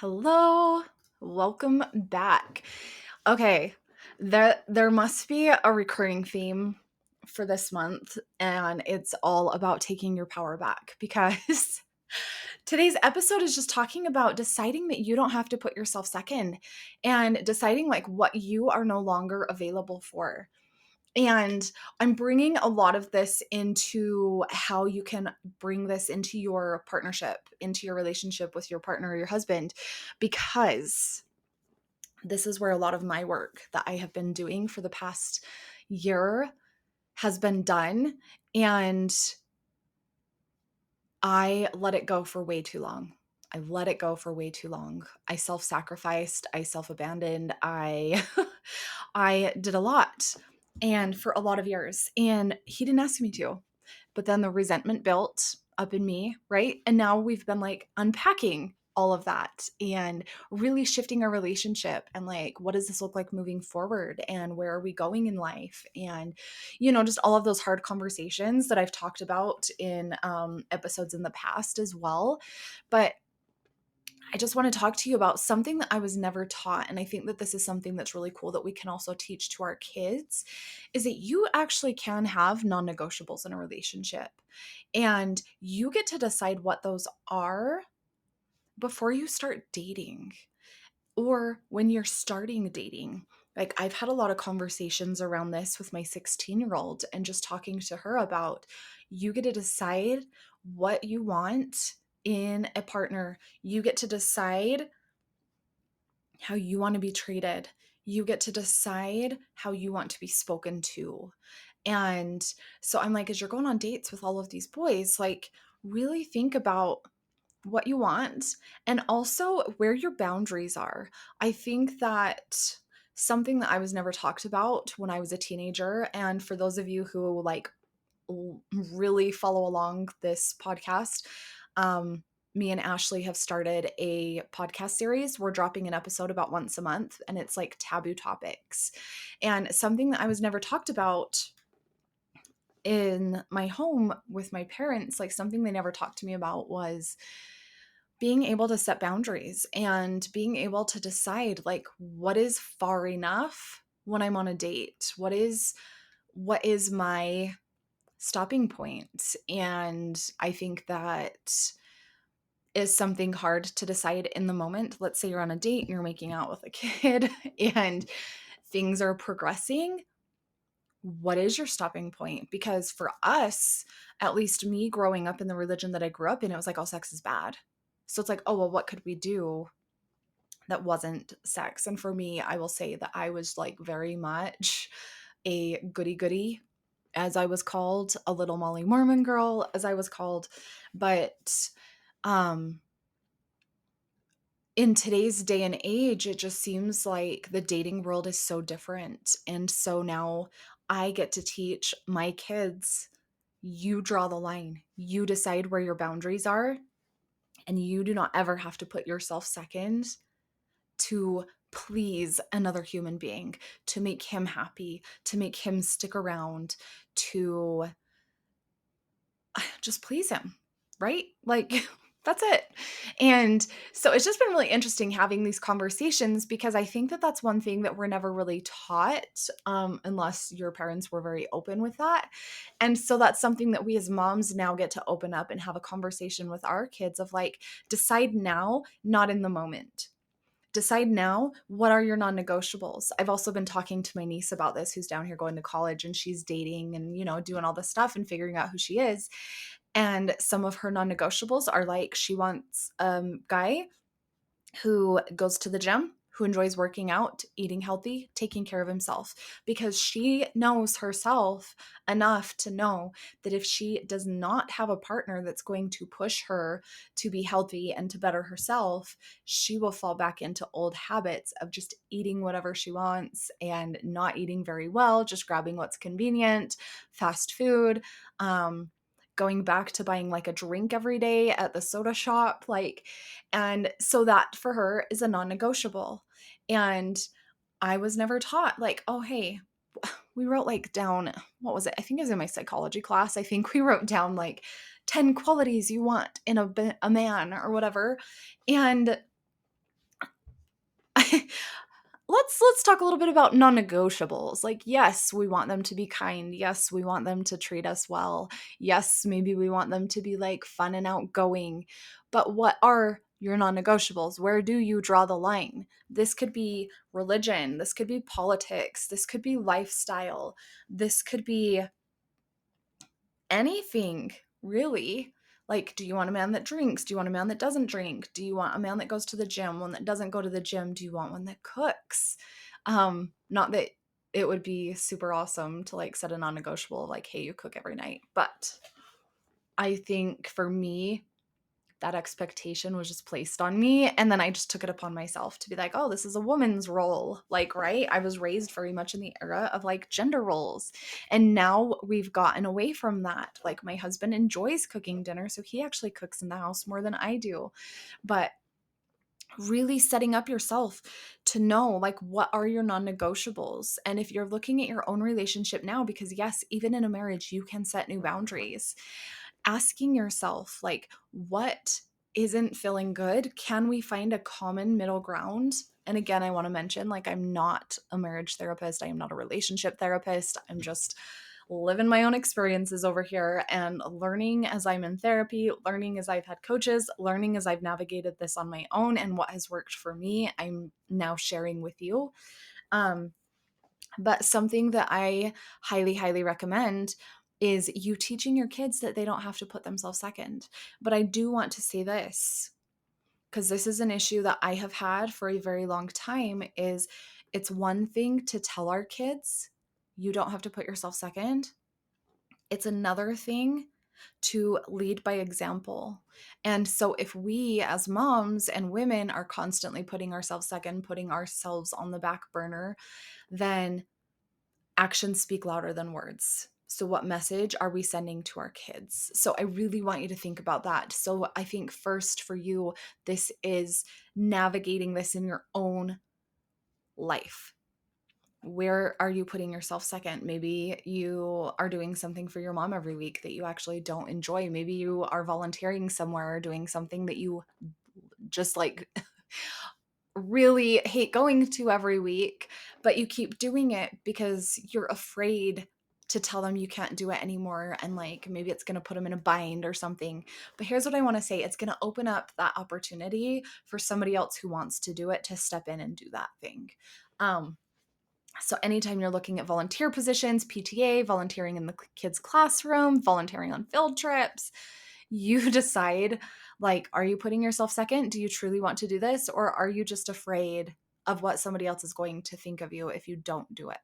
Hello, welcome back. Okay, there must be a recurring theme for this month, and it's all about taking your power back because today's episode is just talking about deciding that you don't have to put yourself second and deciding like what you are no longer available for. And I'm bringing a lot of this into how you can bring this into your partnership, into your relationship with your partner or your husband, because this is where a lot of my work that I have been doing for the past year has been done. And I let it go for way too long. I let it go for way too long. I self-sacrificed, I self-abandoned, I I did a lot and for a lot of years and he didn't ask me to. But then the resentment built up in me, right? And now we've been like unpacking all of that and really shifting our relationship and like what does this look like moving forward and where are we going in life and just all of those hard conversations that I've talked about in episodes in the past as well. But I just want to talk to you about something that I was never taught. And I think that this is something that's really cool that we can also teach to our kids is that you actually can have non negotiables in a relationship. And you get to decide what those are before you start dating or when you're starting dating. Like, I've had a lot of conversations around this with my 16-year-old and just talking to her about you get to decide what you want in a partner. You get to decide how you want to be treated. You get to decide how you want to be spoken to. And so I'm like, as you're going on dates with all of these boys, like, really think about what you want and also where your boundaries are. I think that something that I was never talked about when I was a teenager, and for those of you who like really follow along this podcast, um, me and Ashley have started a podcast series. We're dropping an episode about once a month, and it's like taboo topics. And something that I was never talked about in my home with my parents, like something they never talked to me about was being able to set boundaries and being able to decide like what is far enough when I'm on a date. What is my stopping point? And I think that is something hard to decide in the moment. Let's say you're on a date and you're making out with a kid and things are progressing. What is your stopping point? Because for us, at least me growing up in the religion that I grew up in, it was like all sex is bad. So it's like, oh, well, what could we do that wasn't sex? And for me, I will say that I was like very much a goody goody, as I was called, a little Molly Mormon girl, as I was called. But um, in today's day and age, it just seems like the dating world is so different. And so now I get to teach my kids you draw the line, you decide where your boundaries are, and you do not ever have to put yourself second to please another human being, to make him happy, to make him stick around, to just please him, right? Like, that's it. And so it's just been really interesting having these conversations because I think that that's one thing that we're never really taught, unless your parents were very open with that. And so that's something that we as moms now get to open up and have a conversation with our kids of like, decide now, not in the moment. Decide now, what are your non-negotiables? I've also been talking to my niece about this, who's down here going to college, and she's dating and, doing all this stuff and figuring out who she is. And some of her non-negotiables are like she wants a guy who goes to the gym, who enjoys working out, eating healthy, taking care of himself, because she knows herself enough to know that if she does not have a partner that's going to push her to be healthy and to better herself, she will fall back into old habits of just eating whatever she wants and not eating very well, just grabbing what's convenient, fast food, going back to buying like a drink every day at the soda shop, like, and so that for her is a non-negotiable. And I was never taught like, oh, hey, we wrote like down, what was it? I think it was in my psychology class. I think we wrote down like 10 qualities you want in a man or whatever. And let's talk a little bit about non-negotiables. Like, yes, we want them to be kind. Yes, we want them to treat us well. Yes, maybe we want them to be like fun and outgoing. But what are your non-negotiables? Where do you draw the line? This could be religion, this could be politics, this could be lifestyle. This could be anything, really. Like, do you want a man that drinks? Do you want a man that doesn't drink? Do you want a man that goes to the gym, one that doesn't go to the gym? Do you want one that cooks? Not that it would be super awesome to like set a non-negotiable of like, hey, you cook every night. But I think for me, that expectation was just placed on me. And then I just took it upon myself to be like, oh, this is a woman's role. Like, right? I was raised very much in the era of like gender roles. And now we've gotten away from that. Like, my husband enjoys cooking dinner. So he actually cooks in the house more than I do. But really setting up yourself to know like what are your non-negotiables. And if you're looking at your own relationship now, because yes, even in a marriage you can set new boundaries, asking yourself like what isn't feeling good, can we find a common middle ground? And again, I want to mention like I'm not a marriage therapist, I am not a relationship therapist, I'm just living my own experiences over here and learning as I'm in therapy, learning as I've had coaches, learning as I've navigated this on my own, and what has worked for me I'm now sharing with you. um but something that I highly, highly recommend is you teaching your kids that they don't have to put themselves second. But I do want to say this, because this is an issue that I have had for a very long time, is it's one thing to tell our kids, you don't have to put yourself second. It's another thing to lead by example. And so if we as moms and women are constantly putting ourselves second, putting ourselves on the back burner, then actions speak louder than words. So, what message are we sending to our kids? So, I really want you to think about that. So, I think first for you, this is navigating this in your own life. Where are you putting yourself second? Maybe you are doing something for your mom every week that you actually don't enjoy. Maybe you are volunteering somewhere or doing something that you just like really hate going to every week, but you keep doing it because you're afraid to tell them you can't do it anymore. And like maybe it's going to put them in a bind or something. But here's what I want to say, it's going to open up that opportunity for somebody else who wants to do it to step in and do that thing. So anytime you're looking at volunteer positions, PTA, volunteering in the kids' classroom, volunteering on field trips, you decide like, are you putting yourself second? Do you truly want to do this? Or are you just afraid of what somebody else is going to think of you if you don't do it?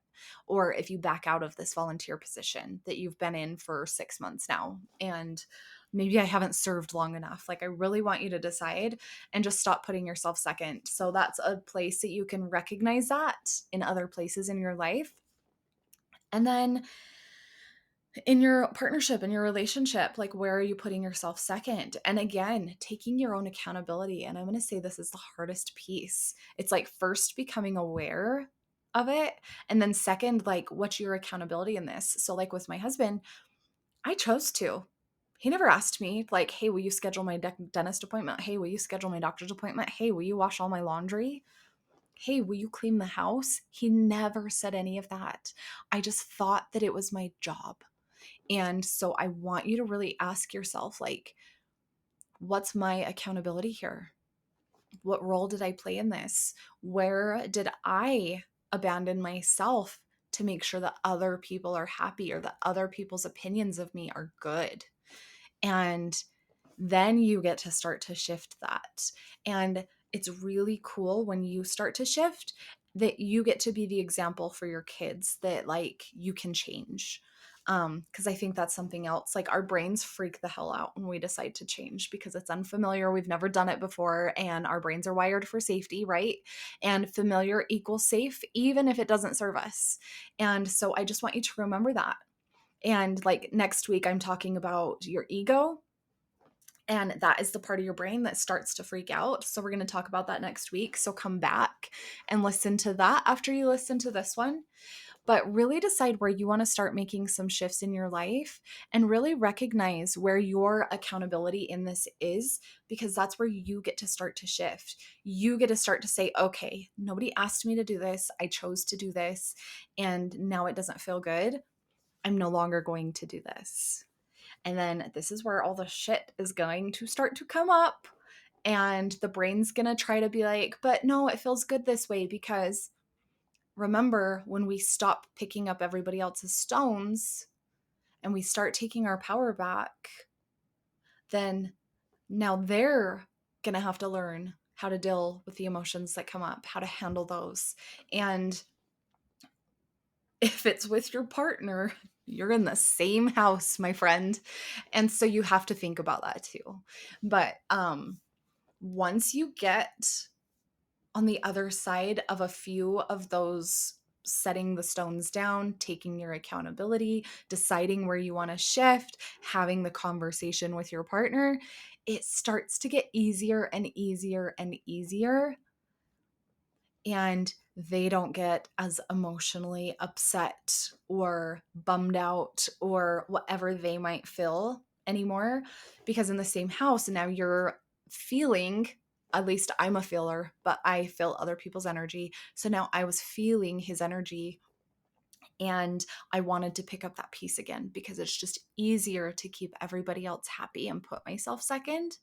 Or if you back out of this volunteer position that you've been in for 6 months now and maybe I haven't served long enough. Like, I really want you to decide and just stop putting yourself second. So that's a place that you can recognize that in other places in your life. And then in your partnership, in your relationship, like where are you putting yourself second? And again, taking your own accountability. And I'm going to say this is the hardest piece. It's like first becoming aware of it. And then second, like what's your accountability in this? So like with my husband, I chose to. He never asked me like, hey, will you schedule my dentist appointment? Hey, will you schedule my doctor's appointment? Hey, will you wash all my laundry? Hey, will you clean the house? He never said any of that. I just thought that it was my job. And so I want you to really ask yourself, like, what's my accountability here? What role did I play in this? Where did I abandon myself to make sure that other people are happy or that other people's opinions of me are good? And then you get to start to shift that. And it's really cool when you start to shift that you get to be the example for your kids that like you can change. Because I think that's something else. Like our brains freak the hell out when we decide to change because it's unfamiliar. We've never done it before, and our brains are wired for safety, right? And familiar equals safe, even if it doesn't serve us. And so I just want you to remember that. And like next week, I'm talking about your ego. And that is the part of your brain that starts to freak out. So we're going to talk about that next week. So come back and listen to that after you listen to this one. But really decide where you want to start making some shifts in your life and really recognize where your accountability in this is, because that's where you get to start to shift. You get to start to say, okay, nobody asked me to do this. I chose to do this, and now it doesn't feel good. I'm no longer going to do this. And then this is where all the shit is going to start to come up. And the brain's going to try to be like, but no, it feels good this way. Because remember, when we stop picking up everybody else's stones and we start taking our power back, then now they're going to have to learn how to deal with the emotions that come up, how to handle those. And if it's with your partner, you're in the same house, my friend. And so you have to think about that too. But once you get on the other side of a few of those, setting the stones down, taking your accountability, deciding where you want to shift, having the conversation with your partner, it starts to get easier and easier and easier. And they don't get as emotionally upset or bummed out or whatever they might feel anymore, because in the same house, and now you're feeling, at least I'm a feeler, but I feel other people's energy. So now I was feeling his energy, and I wanted to pick up that piece again because it's just easier to keep everybody else happy and put myself second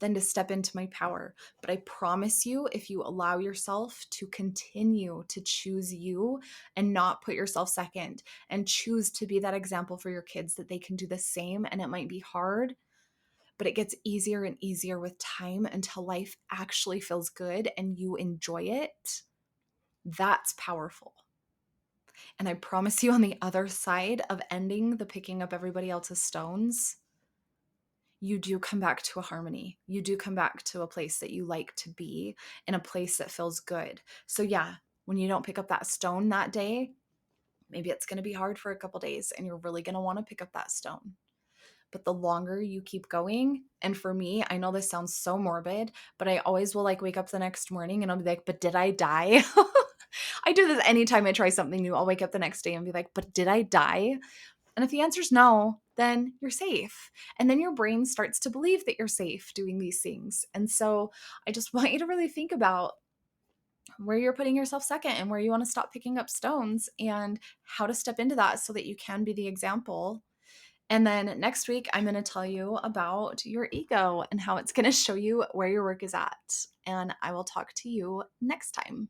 than to step into my power. But I promise you, if you allow yourself to continue to choose you and not put yourself second, and choose to be that example for your kids, that they can do the same, and it might be hard, but it gets easier and easier with time until life actually feels good and you enjoy it. That's powerful. And I promise you, on the other side of ending the picking up everybody else's stones, you do come back to a harmony. You do come back to a place that you like to be, in a place that feels good. So yeah, when you don't pick up that stone that day, maybe it's going to be hard for a couple days and you're really going to want to pick up that stone. But the longer you keep going, and for me, I know this sounds so morbid, but I always will like wake up the next morning and I'll be like, but did I die? I do this anytime I try something new. I'll wake up the next day and be like, but did I die? And if the answer is no, then you're safe. And then your brain starts to believe that you're safe doing these things. And so I just want you to really think about where you're putting yourself second and where you want to stop picking up stones, and how to step into that so that you can be the example. And then next week, I'm going to tell you about your ego and how it's going to show you where your work is at. And I will talk to you next time.